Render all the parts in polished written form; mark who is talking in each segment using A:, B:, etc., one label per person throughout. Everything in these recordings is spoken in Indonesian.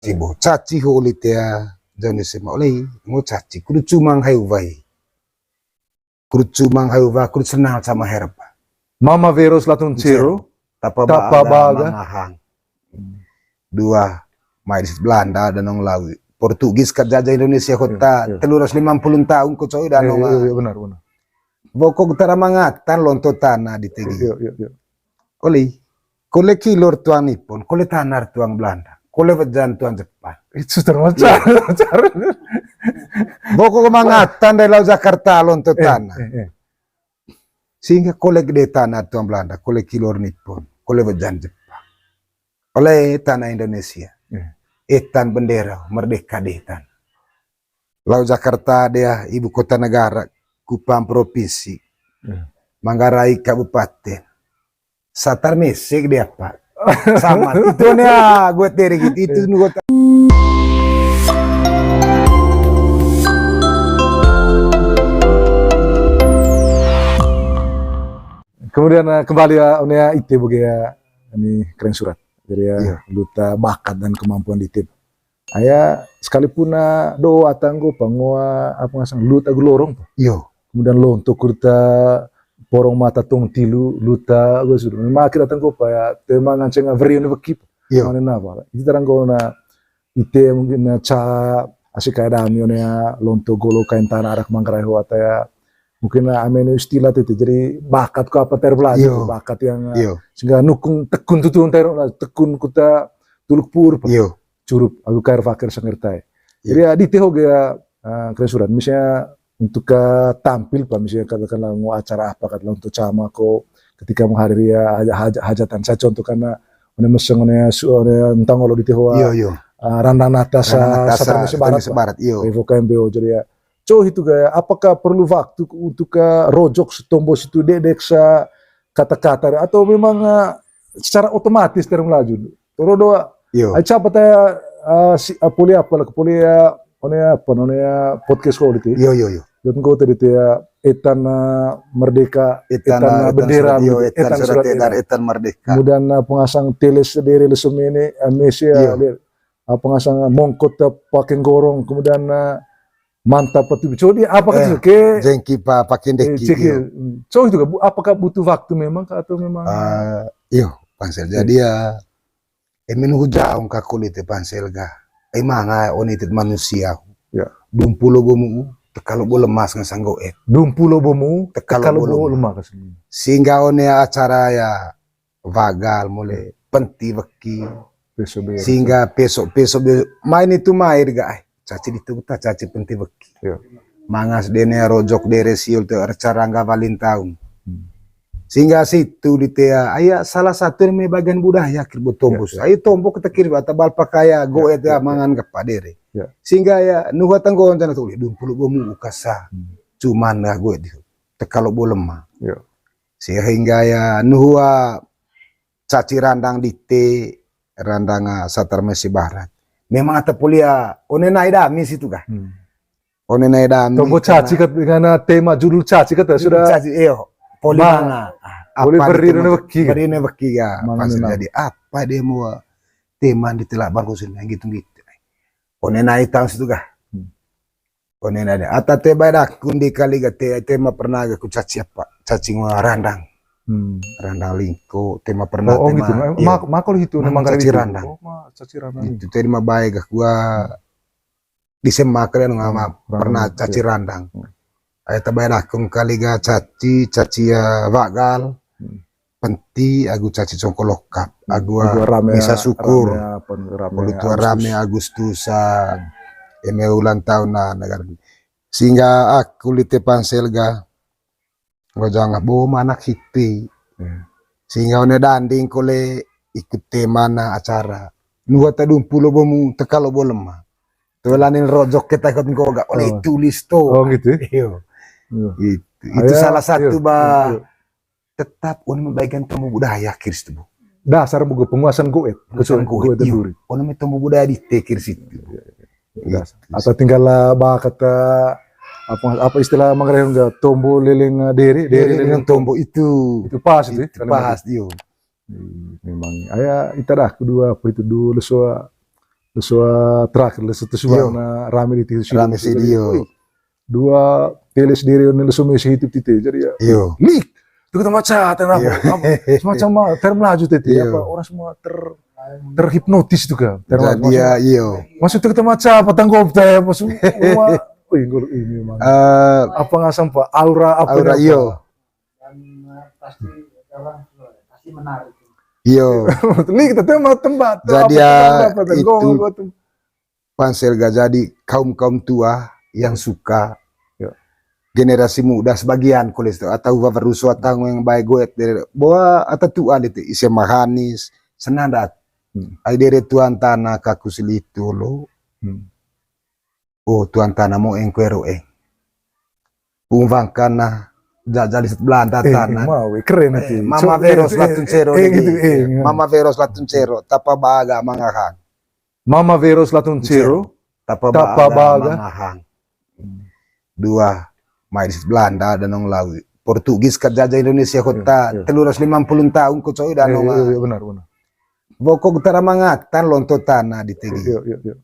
A: Sibo caci holi tea jani sema oleh ngo caci kudu cumang hayu vai kudu cumang hayu vai kudu senang sama herba
B: Mama Veros latun cero
A: tapa
B: Tapa baga.
A: mangahang dua main di Belanda dan nong lawi Portugis kerjajah Indonesia kota 350 tahun ko coy dan nong
B: benar.
A: bokok utara mangatan lonto tanah di tegi
B: Iya.
A: oleh kole kilor tuang Nippon kole tanar tuang Belanda kole vejan tuang Jepang
B: Itu termacar.
A: bokok mangatan dari laut Jakarta lonto tanah sehingga kole gede tanah tuang Belanda kole kilor Nippon kole vejan Jepang oleh tanah Indonesia etan bendera merdeka detan laut Jakarta dia ibu kota negara Kupang provinsi Manggarai kabupaten Satar Mesik dia pak sama itu nih gue teri gitu itu gue
B: Kemudian kembali ya itu ya ini keren surat jadi ya luta bakat dan kemampuan di tim. Ayah sekalipun doa tanggo pangua apa ngasang luta gelorong.
A: Yo.
B: Kemudian lo untuk kurta porong mata tong tilu luta gue sudah. Memang kita tanggo pa ya tema nganceng averion bekip.
A: Yo.
B: Mana apa? Itu tanggo na ite mungkin ca asik ada amionnya lonto golo kain tanah arak Manggarai atau ya mungkin ameno istilah itu jadi bakat ko apa terbelajar bakat yang sehingga nukung tekun tutun tekun kuta tuluk pur curup aku kair fakir sangertai jadi di teho ya keren surat misalnya untuk tampil pak misalnya katakanlah mau acara apa katakanlah untuk cama ko ketika menghadiri hajatan saya contoh karena meseng entang kalau di teho randang natasa barat evoka MBO jadi ya so itu gaya apakah perlu waktu untuk rojok tombol situ dedek sa kata-kata atau memang secara otomatis terus melaju rodo aja apa si kuliah podcast kau itu
A: yo
B: dan kau tadi ya etan merdeka etan bendera
A: etan surat etan merdeka
B: kemudian pengasang teles dari lesum ini Indonesia pengasang mongkot pakai gorong kemudian mantap betul. Jadi apakah itu ke
A: jengki pak pakai deki
B: so itu apakah butuh waktu memang atau memang
A: pansel jadi ya menunggu jauh ka kulit pansel ga manga onitit manusia dumpulo bomu tekalo bo lemas ngasanggo
B: dumpulo bomu tekalo bo lemas
A: sehingga acara ya vagal mulai penti beki sehingga besok main itu main ga caci dituta caci penti beki mangas dene rojok dere siul te acara valin tahun sehingga situ di tea aya salah satu yang bagian budaya kirbo tombos ayo tombok kita kiri atau bal pakaya goet mangan kepadere sehingga ya nuha tanggo jana tuli 20 bomu ukasa cuman lah goet di tekalo bolema sehingga ya nuha caci randang di te randang Satar Mesir Barat memang atau polia onenai dami situ kah onenai dami
B: tombo caci dengan tema judul caci kata sudah
A: caci poli mana
B: boleh
A: berdiri beki ya jadi apa dia mau tema di telak bagusin gitu onenai tang situ kah onenai atau teba dak kundi kali gate tema pernah aku caci apa caci randang randang lingko tema pernah
B: gitu makul itu memang
A: caci randang itu tadi mah baik gua di semak kan pernah caci randang ayat tabayar akung kali ga caci ya vagal penti agu caci congkolokap agu misa syukur itu rame Agustusan ulang tahun negara sehingga aku lite pansel ga ngojang bawa anak hippie sehingga danding kole ikut tema acara nuwa tadung pulo bomu tekalo bolema tolanin rojok kita ikut kau gak oleh tulis to
B: gitu
A: itu salah satu tetap membaikan temu budaya kiris tu
B: dasar buku penguasaan goet
A: temu budaya di tekir situ
B: atau tinggal kata apa istilah Manggarai enggak tombol leleng deri
A: dengan tombol itu
B: pas itu
A: pas
B: memang ayah itu dah kedua apa itu dulu Lesua terakhir lesu tu
A: Yo.
B: suana rame di tisu
A: Rame video.
B: dua teles diri ni lesu mesi hidup tite jadi ya
A: Yo.
B: lik itu kita macam
A: Iya.
B: semacam termelaju tete
A: Iya.
B: apa orang semua terhipnotis itu kan
A: Jadi ya, iyo.
B: maksudnya kita macam apa tanggap teh apa semua wih ini memang apa ngasam pak aura apa
A: Aura iyo.
C: pasti menarik.
A: Iyo.
B: lik kita mau tempat
A: Jadi ya, itu
B: itu
A: Pansel gak jadi kaum tua yang suka
B: Ya.
A: generasi muda sebagian kulis itu atau barusu atau yang baik gue bahwa atau tua itu isi mahanis senadat ai dere tuan tanah kaku silitu lo oh tuan tanah mau engkuero ungvang kana jajali Belanda tanah
B: mau keren itu
A: Mama Veros latun cero
B: gitu
A: Mama Veros latun cero tapa baga mangahan
B: Mama Veros latun cero
A: tapa
B: Tapa
A: baga
B: baga.
A: mangahan dua main di Belanda dan nong lawi Portugis kerjajah Indonesia kota
B: Iya.
A: 350 tahun ko coy dan nong
B: benar
A: bokok utara mangatan lonto tanah di tegi
B: iya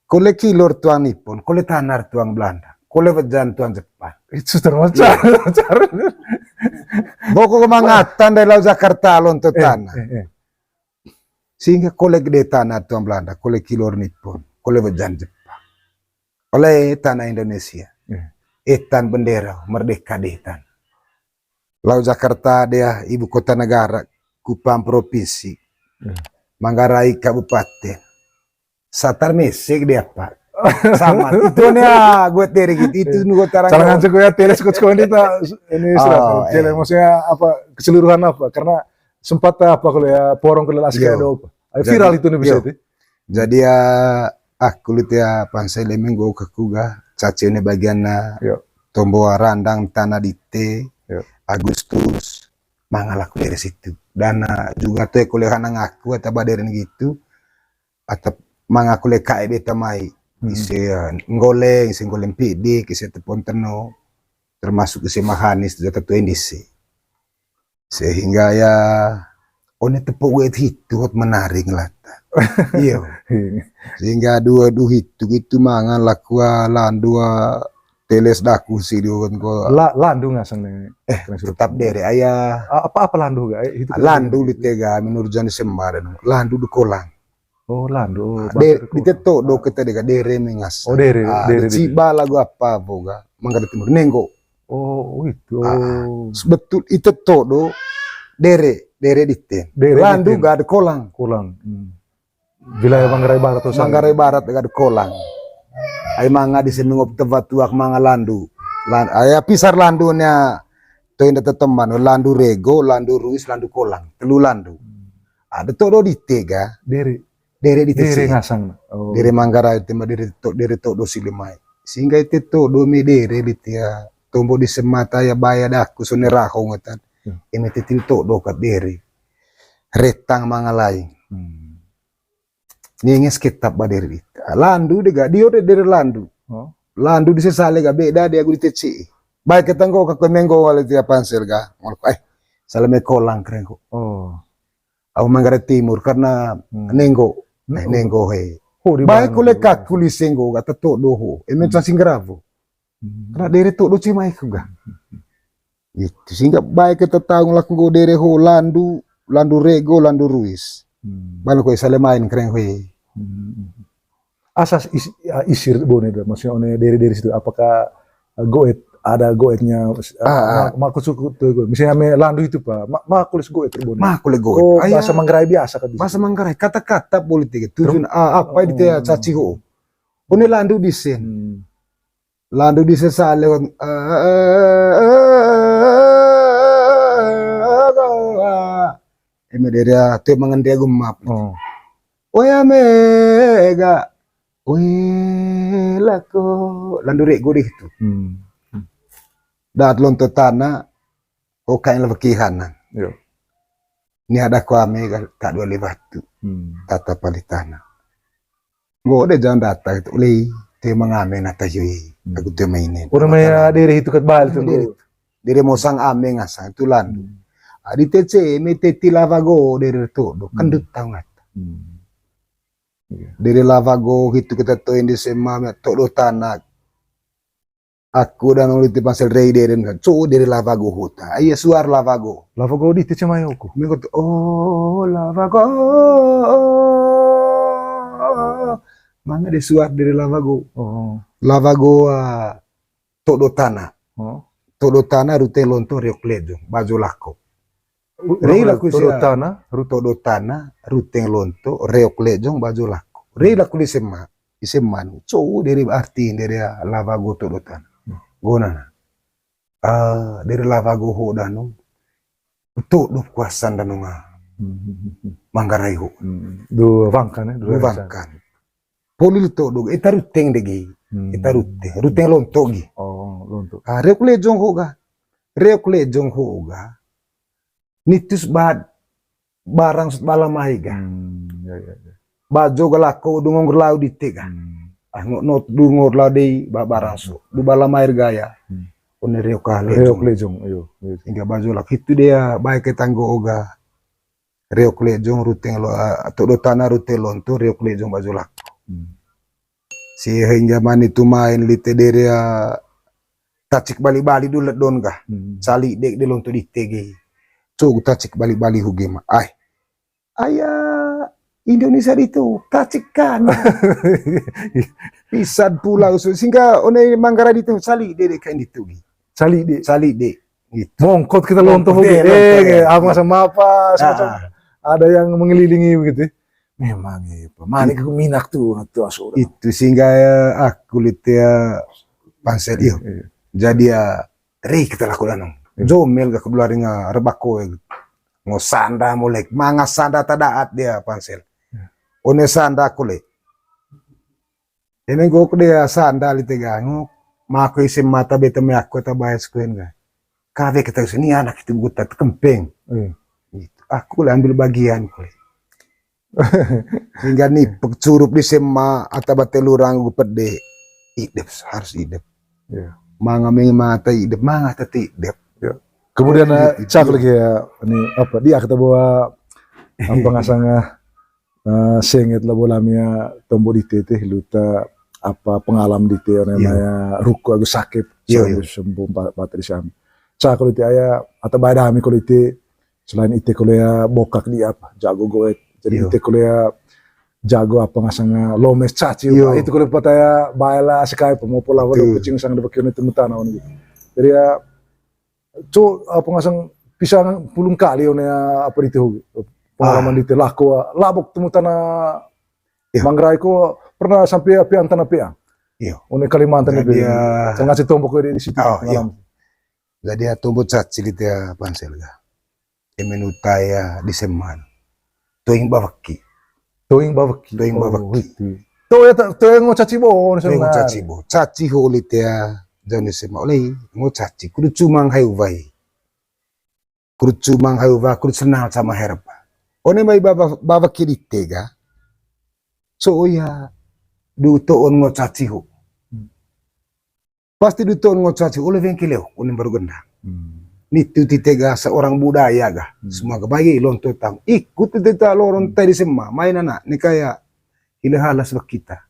A: kole kilor tuang Nippon kole tanar tuang Belanda kole vejan tuang Jepang
B: itu termasuk cara
A: bokok mangatan dari laut Jakarta lonto tanah sehingga kole gede tanah tuang Belanda kole kilor Nippon kole vejan Jepang oleh tanah Indonesia etan bendera merdeka detan laut Jakarta dia ibu kota negara Kupang provinsi Manggarai kabupaten Satar Mesik dia pak sama itu nih gue dari gitu itu gue tarang
B: Jangan cukup ya teleskop ini
A: Oh,
B: sudah maksudnya apa keseluruhan apa karena sempat apa kalau ya porong ke lelas kayak
A: Yo.
B: apa viral itu nih bisa
A: Yo.
B: itu
A: jadi ya kulit ya pansel lemeng gue kekuga caci ini bagian
B: Yo.
A: tombo randang tanah dite
B: Yo.
A: Agustus mangalaku dari situ dan juga tuh kuliah aku atau baderin gitu atau mangaku lekai beta mai isi ngoleng isi ngoleng pidik isi tepon teno termasuk isi mahanis juga tuh indisi sehingga ya one tepuk wet hitu menarik lata iya sehingga dua hitu gitu mangan lakua lan dua teles daku sih dua ko
B: landu ngasang nih
A: tetap dere ayah
B: apa landu gak itu
A: landu di tega menurut jani sembaran landu di kolang
B: oh landu
A: di teto do kita dega dere mengas
B: oh dere
A: ciba lagu apa boga mangga timur nenggo
B: oh itu
A: betul itu to do dere di ten landu gak ada kolang
B: wilayah Manggarai Barat atau
A: Manggarai Barat gak ada kolang ay manga di sini ngop tebat tuak manga landu aya pisar landunya to inda teteman landu rego landu ruis landu kolang telu landu ada to do di tega dere di
B: dere
A: tega
B: ngasang
A: dere Manggarai tema dere to do silemai sehingga itu to do me dere di tia tombo di semata ya baya daku sone raho ngatan ini titil to do kat dere retang manga lain ninges kitab baderi landu dega dio dere landu landu di sesale ga beda dia gue diteci baik ketanggo ka menggo wale dia pansel ga salame kolang krengo au Manggarai Timur karena nenggo he baik kule kakuli senggo ga teto doho emen singgravo karena dere to do cimai ga itu sehingga baik kita tahu laku go dere ho landu rego landu ruis balo ko sale main krengo he
B: asas isir bone maksudnya one dari situ apakah goet ada goetnya maku suku tuh misalnya me landu itu pak makulis goet bone
A: makulis goet
B: bahasa Manggarai biasa kan
A: bahasa Manggarai kata-kata politik tujuan apa itu ya caci ho one landu disen landu disen sale emederia te mangandia gumap oya mega lako landu rego deh itu dat lonto tanah kain levekihanan ini ada kuame tak dua lebatu tata palitana go de jangan data itu oleh te mangame nata yui aku te mainin
B: orang maya dere itu kat bal tuh
A: dere mosang ame ngasang itu landu adi tece me teti lavago dere to do kendut tahu ngat Dari lavago itu kita tuh di semama tok do tanak. Aku dan ulit pasal rei deren kan. So dari lavago huta. Iya suar lavago.
B: Lavago di te chamayo ko.
A: Minggu tuh oh lavago. Manga de suar dari lavago.
B: Oh.
A: Lavago tok do tanak.
B: Oh.
A: Tok do tanak rute lonto reok lejo. Baju lako. Rei laku sia
B: tanah,
A: ruto do tanah, ruteng lonto, reok lejong baju laku. Rei laku di sema, iseman. So dari arti dari lavago to do tanah. Gona na. Dari lavago ho dano. To do kuasan dano nga. Manggarai ho.
B: Do vangkan
A: Do vangkan. Polil to do eta ruteng degi. Eta ruteng lonto gi.
B: Oh, lonto.
A: Reok lejong ho ga. Reok lejong ho ga. Nitus barang balamai ga.
B: Ya.
A: Bajo galako dungong lau di tega. Not dungor lau di barang so. Du balamai gaya. One reok
B: lejong. Ayo.
A: Hingga bajo lak itu dia baik ketanggo oga. Reok lejong ruteng lo atau do tanah ruteng lonto reok lejong bajo lak. Si hingga man itu main lite dari tacik bali-bali dulu don ga. Sali dek de lonto di tege. So tacik bali-bali hugema. Ayah Indonesia itu tacik kan. Pisad pulau so sehingga one Manggarai itu sali dek kain itu.
B: Sali de.
A: Gitu.
B: Mongkot kita lonto
A: Lonto,
B: apa sama apa semacam ada yang mengelilingi begitu. Memang itu. Mana ke minak tuh asal.
A: Itu sehingga aku lihat pansel iyo. Jadi rei kita lakukan. Jomel ga keluar nga rebako ngo sanda molek manga sanda tadaat dia pansel. One sanda kule. Ini go dia sanda litega ngo mako isim mata beta me aku tabayas ko nga. Kave kita sini anak itu gutat kempeng. Gitu. Aku lah ambil bagian ko. Hingga nih curup di sema atau batelurang gue pede. Idep harus idep. Manga mata idep manga tati idep.
B: Kemudian cak lagi ya ini apa dia kita bawa apa ngasanga senget lah bolamnya tombo di tete luta apa pengalaman di tete namanya ruko agus sakit sembuh bateri sam cak kalau itu ayah atau badami kalau itu selain itu kalau ya bokak di apa jago goet jadi itu kalau ya jago apa ngasanga lomes caci itu kalau pataya baila sekai pemopola waduh kucing sang debekion itu mutana gitu jadi ya apa ngasang pisang pulung kali one apa itu pengalaman di laku labok temu tanah Manggarai ko pernah sampai apian tanah piang one Kalimantan itu saya ngasih tombok di situ
A: jadi tombok caci di dia pansel ga emenutaya di seman toing bawaki
B: to ya ngocaci bo
A: caci ho litia Jangan sema oleh ngocaci kudu cumang hayu vai kudu senang sama herba one mai baba kiri tega so ya du to on ngocaci ho pasti du to on ngocaci oleh vengkeleo one baru gendang nitu titega seorang budaya ga semua kebagi lonto tam ikut tita loron tadi sema main anak ni kaya ilahalas kita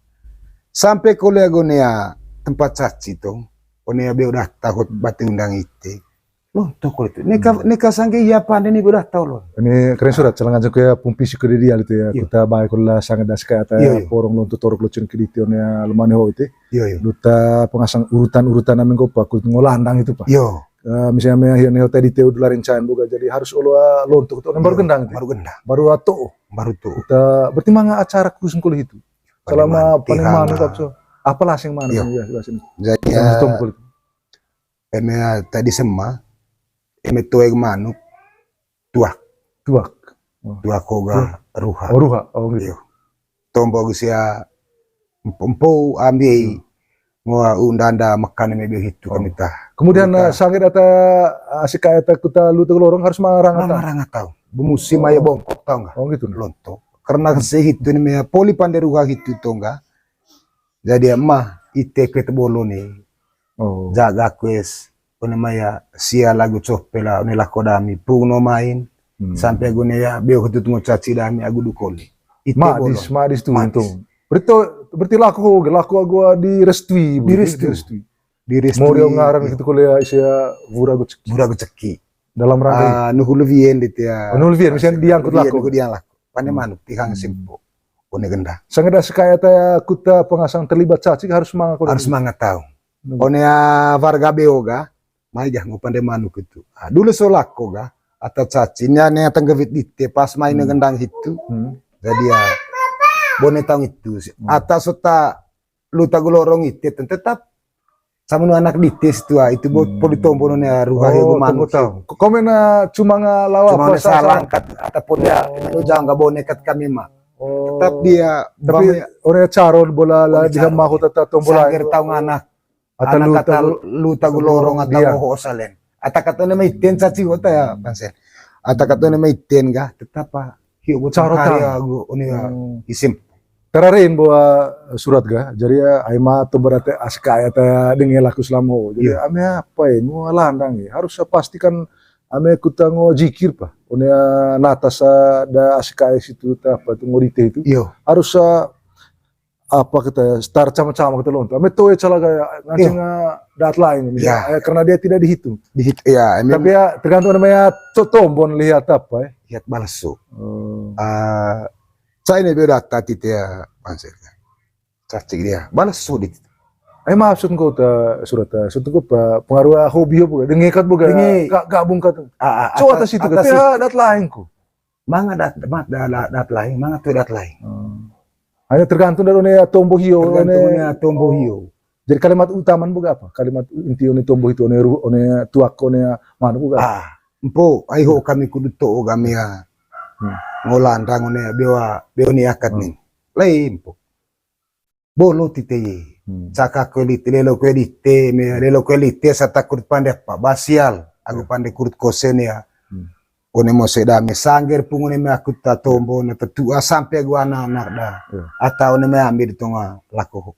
A: sampai kolegonia tempat caci tong one abe udah takut batu undang ite lonto ko itu neka sangge iya pande ni udah tahu lo
B: ini keren surat celang aja kayak pumpisi ke dia itu ya kita baik kalau sangat das kayak porong lonto torok lucun ke ditionnya lumane ho itu duta pengasang urutan amin ko pak ngolandang itu pak misalnya yang tadi teu dularin cain boga jadi harus olah lonto itu baru gendang baru tuh kita berarti manga acara khusus kuliah itu selama panemanu kapso apa lasing mana
A: jadi tadi sema tueg manuk tuak koga ruha
B: gitu
A: tombo gusia empo ambil ngua undanda makan mebe hitu kamita
B: kemudian sange data asika eta kita lutu lorong harus marang
A: tahu bemusim aya bongkok tahu enggak
B: gitu
A: lonto karena sehitu ni poli panderuha hitu to enggak jadi emah ite ketebolo nih jaga kues one maya sia lagu copela one lakodami pugno main sampai gune ya beo ketut ngocaci dami agu dukoli Ite
B: Madis,
A: bolong.
B: madis tuh
A: Madis.
B: untung. Berarti laku gua direstui,
A: Direstui. Direstui.
B: Mau dia ngaran gitu kuliah isia vura gue
A: Murah ceki.
B: dalam rangka
A: Nuhulu vien dit ya.
B: Nulvien misalnya diangkut laku.
A: Dia laku. Pane manuk tihang simpo. One genda.
B: Sangada sekaya taya kuta pengasang terlibat cacing harus mangako.
A: Harus mangat tahu. One ya varga beoga. Mai jah ngupande manuk itu. Dulu solako ga atau cacinya nih tenggevit dite pas main gendang itu. Jadi ya bone tahu itu. Atas sota luta gulorong itu tetap sama nu anak dites tua itu boleh tombo nona ruha
B: Oh,
A: manuk.
B: Komena cuma ngalawa
A: Cuma salah angkat ataupun ya jangan nggak boleh nekat kami mah. Tetap dia
B: tapi orang caron bola lah dia mau tata tombola.
A: Sangger tahu anak
B: Atau
A: luta gulorong atau ho salen. Ata kata na may ten sa ciwo ta pansen. Ata kata na may ten ga tetap pa hiyo
B: Caro
A: karya go uni isim.
B: Terarin bahwa surat ga, jadi ya aima tu berarti askaya ta dengan laku selamo. Jadi ame apa ya, mau landang ya. Harus pastikan ame kutango jikir pa. Unia natasa da askaya situ ta apa tu ngorite itu.
A: Iyo.
B: Harus apa kita ya, start sama-sama kita lontar. Ame toye cala gaya ngancing dat lain misalnya, karena dia tidak dihitung.
A: Ya,
B: Tapi ya tergantung namanya tombon lihat apa ya.
A: lihat balaso. Saya ini beda tadi dia pansen. Cacik dia balaso dit.
B: Maksud kau ta surat kau pengaruh hobi apa? Dengekat bukan? Gabung kat. So atas itu kan? Ya dat lain ku.
A: Manga dat lain, manga tu dat lain.
B: Hanya tergantung dari ne tombo hio.
A: Tergantungnya tombo hio.
B: Jadi kalimat utama bukan apa? Kalimat inti one tombo itu one tuak one mana bukan?
A: Empo aiho kami kudu to kami ya. Ngolandang one bewa ni akad nih. Lain po. Bolo titeye. Saka kulit lelo kulit sa takut pandai pa basial aku pandai kurut kosen ya. One mo sedame sangger pungone me aku ta tombo na tetua sampai gua anak dah. Atau ne me ambil tonga lako.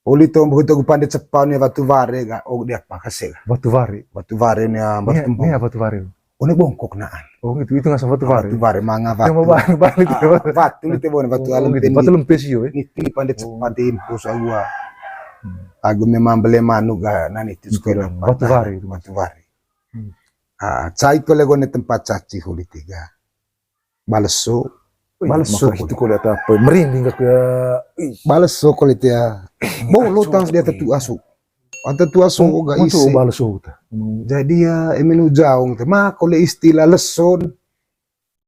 A: Oli tombo itu aku pandai cepat ne batu vare ga og dia pa kasih.
B: Batu vari.
A: Batu vare ne bertemu.
B: Ini batu vari.
A: One bongkok naan.
B: Oh itu nggak sama batu vari.
A: Batu vare manga batu.
B: Yang mau balik itu.
A: Batu itu bon batu alam
B: Batu lempes yo.
A: Niti pandai cepat impus agua. Aku memang beli manu ga nani itu sekolah.
B: Batu vari itu.
A: Batu vari. Cai ko lego ne tempat caci huli tiga. Baleso
B: Itu kau lihat apa? Merinding aku ya.
A: baleso ko litia. Bo lutang dia tetu asu. Anta tu asu ga isi.
B: Untuk baleso ta.
A: Jadi ya emenu jaung te ma ko le istilah leson.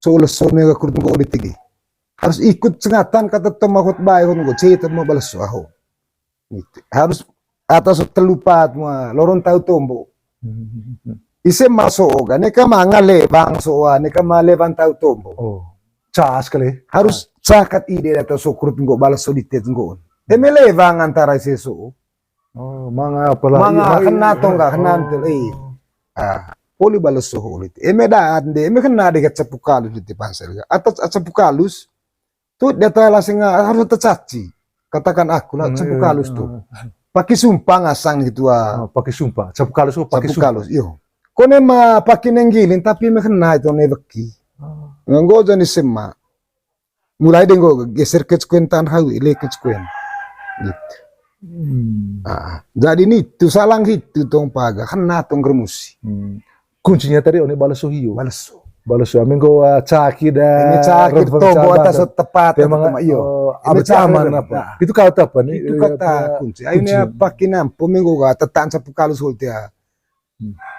A: So leson ne ga kurut ko litigi. Harus ikut sengatan kata tomakot bae kon go cerita mo baleso aho. Harus atas telupat ma loron tahu tombo. Ise masuk kan neka manga lebang soa neka malevan tahu tombo.
B: Oh. Cas kali.
A: Harus cakat ide atau sukrut nggo balas soditet nggo. Eme levang antara sesu.
B: Oh, manga apalah.
A: Manga kena to enggak kena antel poli balas soho lit. Eme daan de eme kena de cepukalus di pansel. Atas cepukalus tuh data lasing harus tercaci. Katakan aku lah cepukalus tuh. Pakai sumpah ngasang gitu
B: Pakai sumpah. Cepukalus pakai
A: cepukalus. Yo. Kone ma pakai nenggilin tapi me kena itu ne beki. Nggo jani sema. Mulai denggo geser ke kuentan hawi le ke kuen. Gitu. Jadi ini tuh salang itu tong paga kena tong germusi.
B: Kuncinya tadi one balaso hiyo.
A: Balaso
B: Amin go caki da.
A: Ini caki tombo atas tepat
B: memang
A: iyo.
B: Abis aman apa? Itu kata apa nih?
A: Itu kata kunci. Ayo pakai nampu minggu ga tetan sapu kalus ultia.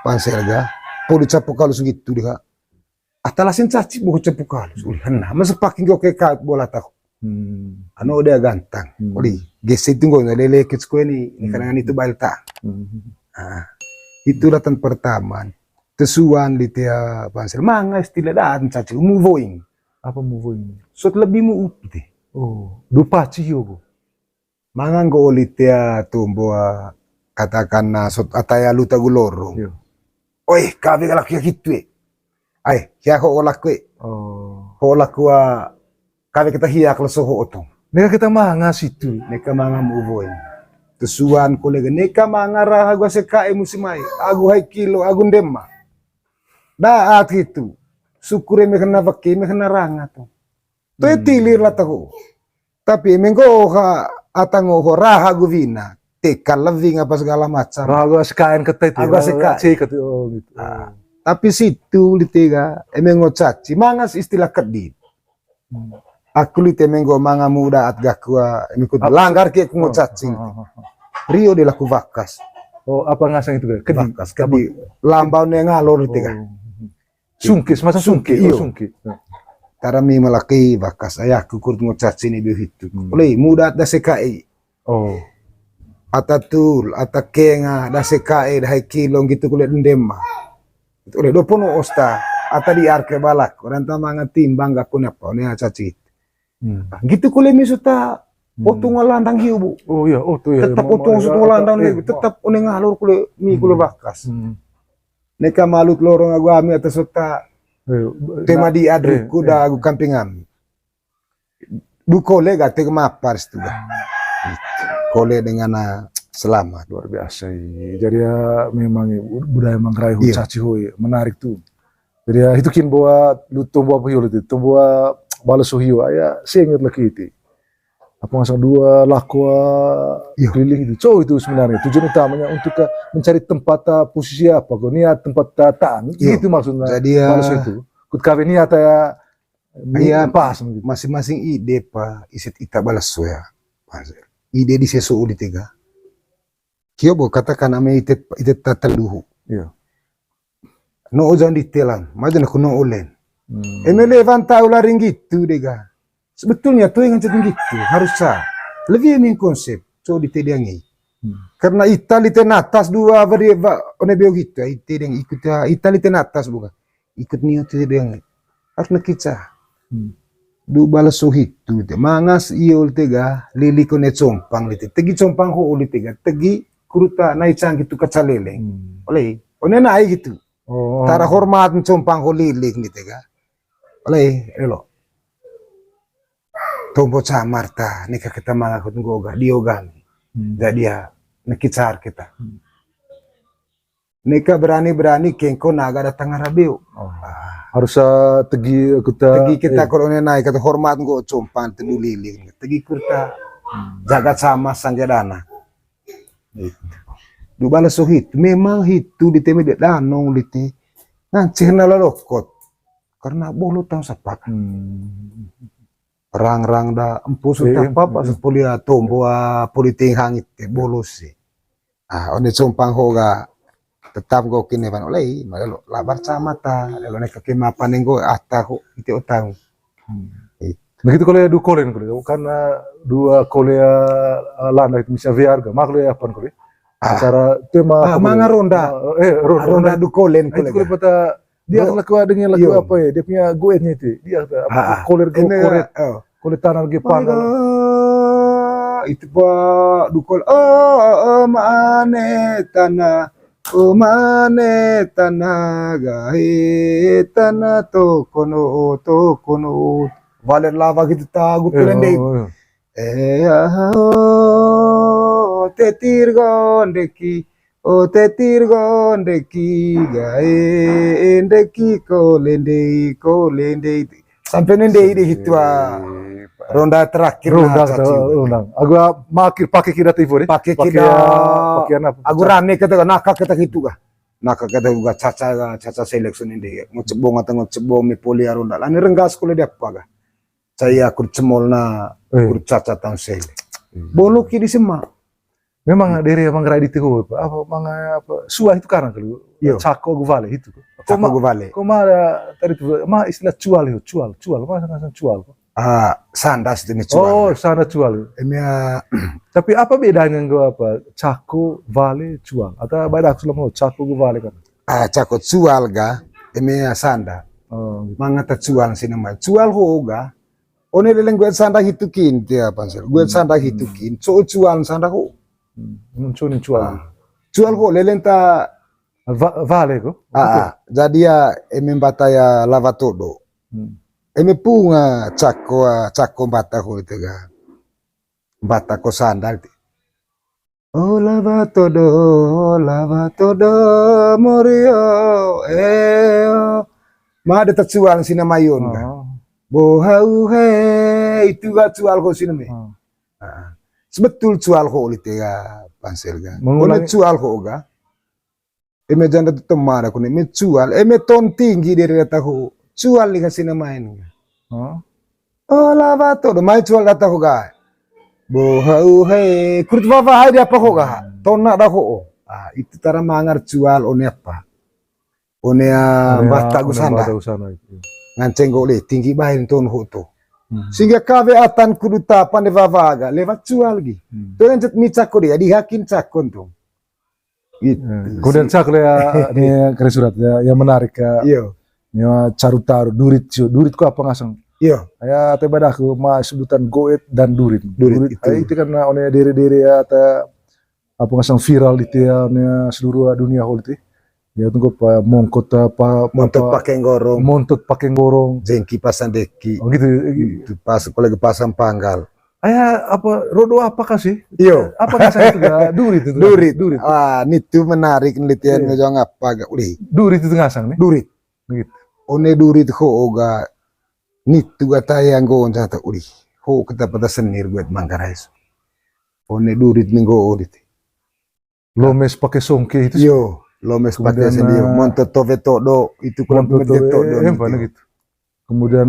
A: Panserga. Poli sapu kalus gitu dia. Atalasin caci buku sapu kalus. Nah, masa pakai go ke kat bola tak. Ano udah gantang. Oli gesit tunggu lele kecku ini kadang itu balta. Itu datang pertama. Tesuan di tia panser. Manga istilah dan caci moving.
B: Apa moving?
A: Sot lebih mu upti.
B: Oh, dupa ciyo.
A: Manga go oli tia tumbo katakan na sot ataya luta guloro. Oi, kabe galak ya gitu. Ay, ya ko olak ko.
B: Oh.
A: Olak ko kabe kita hiya kalau soho otong.
B: Neka kita manga situ.
A: Neka manga moving. Tesuan ko lega neka manga raha gua sekai musimai. Agu hai kilo agu ndema. Daat gitu. Syukure me kena baki me kena ranga to. Tu tilir lah tahu. Tapi mengko atango raha guvina. Tekal lebih apa segala macam.
B: Ragu sekain kata itu.
A: Agak sekai.
B: Cik kata gitu.
A: Tapi situ litega emengo caci mangas istilah kedit. Aku lite menggo manga muda at gakua emikut langgar ke kungo caci. Rio de laku vakas.
B: Oh, apa ngasang itu? Kedi.
A: Vakas kedi lambau ne ngalor litega.
B: Sungki, semacam sungki.
A: Iyo.
B: Sungki.
A: Tarami malaki vakas ayahku kurt ngo caci ni bihitu. Oleh muda at da sekai.
B: Oh.
A: Atatul, atakenga, da sekai, da kilong gitu kulit ndema. Itu oleh dopono osta, ata di arke balak, orang tamanga timbang gak kunya apa, ini cacit. Gitu kulit misuta, otung landang hiu bu.
B: Oh iya, tuh ya.
A: Tetap otung sutung landang nih, tetap uning ngalur kulit mi kulit bakas. Neka malut lorong agu ami atas otak, tema di adru kuda agu kampingan. Du kole gak te mapar itu gak. Kole dengan selamat.
B: Luar biasa. Jadi ya memang budaya Manggarai caci hoi menarik tuh. Jadi ya itu kin bawa lu tumbuh apa hiu itu, tumbuh balas hiu ya seingat lagi itu. Apa ngasang dua lakwa keliling itu. Itu sebenarnya tujuan utamanya untuk mencari tempat posisi apa, kok niat tempat tataan. Itu maksudnya.
A: Jadi ya
B: balas itu. Kut kawin niat ya pas.
A: Masing-masing ide pa isit ita balas ya. Ide di sesu di tiga. Kio bo katakan ame ite tataluhu.
B: Iya.
A: No ojan ditelan, majan aku no olen. Emele vanta ularing gitu dega. Sebetulnya tuh yang ngecet gitu harus sah. Lebih min konsep so ditedangi. Karena Itali tenatas dua beri one beo gitu. Itedang ikut Itali tenatas bukan. Ikut niat tedangi. Harus nakicah. Du balas suhitu te mangas iol tega lili kone compang lite tegi compang ho oli tega tegi kuruta nai cang gitu kacaleleng oleh one nai gitu tara hormat compang ho lili ni tega oleh elo tombo camarta nika kita manga kut goga diogami jadi ya nekicar kita nika berani kengko naga datang arabeu
B: harus tegi
A: kita kalau naik kata hormat go compang tedu liling tegi kurta jagat sama sanjadana du balas sohit memang hitu di teme de danong lite nganceh na lokot karena bolu tang sapak rang da empu suta papa sepolia tombo politing hangit bolos one compang hoga tetap go kini ban oleh malo labar camata lo nek kemapan ngo ata ko ite otang
B: begitu kalau du kolen karena dua kolea landa itu bisa viarga maklo apa kole acara tema
A: manga ronda ronda du kolen
B: itu kole pata dia laku dengan lagu apa ya dia punya goetnya itu dia koler go koret kole tanah ge pan
A: itu pa du kol mane tanah mane tanaga tanah to kono valer lava gitu tagu pelendek tetir gondeki gae ndeki kolende sampai nende ide itu ronda terakhir
B: agak makir pakai kira tivo deh
A: pakai aku rame kata nakak kata gitu ga nakak kata juga caca selection ini ngecebong atau ngecebong mi polia ronda lani renggas kule dia apa ga saya kur cemol na kur caca tang sele bolu ki di semak
B: memang dari Manggarai itu apa manga apa suah itu karena kalau cako guvale itu
A: cako guvale
B: kok ada tadi itu istilah cual masa ngasang cual
A: sandas demi cual
B: sana cual tapi apa bedanya gua apa cako vale cual atau beda aku selama cako guvale kan
A: cako cual ga sanda manga ta cual sinema cual hoga one leleng gue sanda hitukin dia pansel gue sanda hitukin so cual sanda ho
B: muncul cual
A: ho leleng ta
B: vale ko
A: jadi ya bataya lava todo punga cako bata ho itu ga bata ko sandal lava todo morio ma de tatsuan sinamayon ga bohau he itu gak jual ko sini me.
B: Ah.
A: Sebetul jual ko ulit ya pansel ga.
B: Mengulangi-
A: Ulit jual ko ga. Eme janda tu temara ko me jual. Eme ton tinggi dari kata ko. Jual ni kasi na main ga.
B: Ah.
A: Oh lah bato do mai jual kata ko ga. Bo hau he kurut baba hai dia apa ko ga. Ton nak dah ko. Ah itu tara mangar jual one apa. One bata gusanda.
B: Bata Gusanda itu.
A: Nganceng go le tinggi bahin ton ho to.
B: Hmm.
A: Sehingga kabe atan kudu tapan de vavaga lewat jual gi. Tu yang jet mi cakko dia dihakin cakkon tuh. Gitu.
B: Kemudian cak ya ini keren surat ya yang menarik ya.
A: Iyo,
B: Ini carutaru durit ku apa ngasang?
A: iyo,
B: Ya tebadaku ma sebutan goet dan durit.
A: Durit itu.
B: Itu karena one dere-dere ya ta apa ngasang viral itu ya one seluruh dunia hol itu. Ya tunggu pa mongkot apa
A: montok pakai gorong,
B: montot pakai gorong.
A: jengki pasang deki.
B: Oh gitu.
A: Itu pas kolege pasang panggal.
B: Ayah apa rodo apa kasih?
A: Iyo,
B: Apa ngasang itu ga durit itu.
A: durit.
B: Durit.
A: Ah, itu menarik penelitian
B: Iya.
A: ngejong apa gak udah.
B: Durit itu ngasang nih.
A: Durit.
B: Gitu.
A: One durit ho oga. Nitu gata yang go on jata udah. Ho kita pada senir buat mangkarais. One durit nih go udah.
B: Lomes pakai songke itu.
A: Yo, lomes pakai
B: Kemudian,
A: sendiri. Montot tove todo itu kurang
B: Montot
A: pengertian todo.
B: mana gitu. Kemudian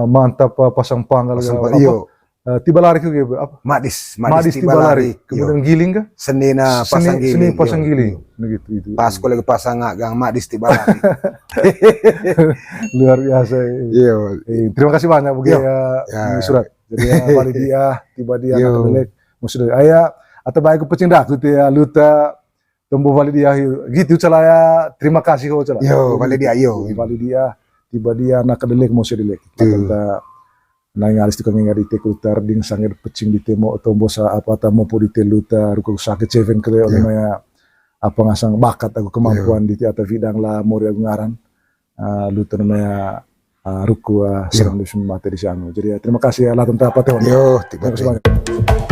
B: mantap pasang panggal
A: Pasang yo,
B: tiba lari ke gitu apa?
A: madis
B: Madis tiba lari. Kemudian giling kah?
A: Senina pasang giling.
B: Seni pasang
A: yo.
B: giling. Nah, gitu itu.
A: Pas kolege pasang agang madis tiba lari.
B: Luar biasa.
A: Yo,
B: Terima kasih banyak Bu
A: Yo.
B: ya, surat. Jadi balik dia tiba dia
A: Yo.
B: nak balik maksudnya ayah atau baik pecing dah gitu ya luta tumbuh balik dia gitu celaya terima kasih kau celaya.
A: yo, balik dia yo.
B: Balik dia tiba dia nak kedelik mau sedelik. Kita nang alis tukang ngari te kutar ding sangir pecing di temo tombo sa apa tamo po di teluta ruko sakit ceven kre oleh maya apa ngasang bakat aku kemampuan di atau bidang lah mau dia ngaran luta namanya ruku serang di materi sana. Jadi terima kasih ya lah tentang apa teh.
A: Yo,
B: Terima
A: tiba
B: kasih banyak.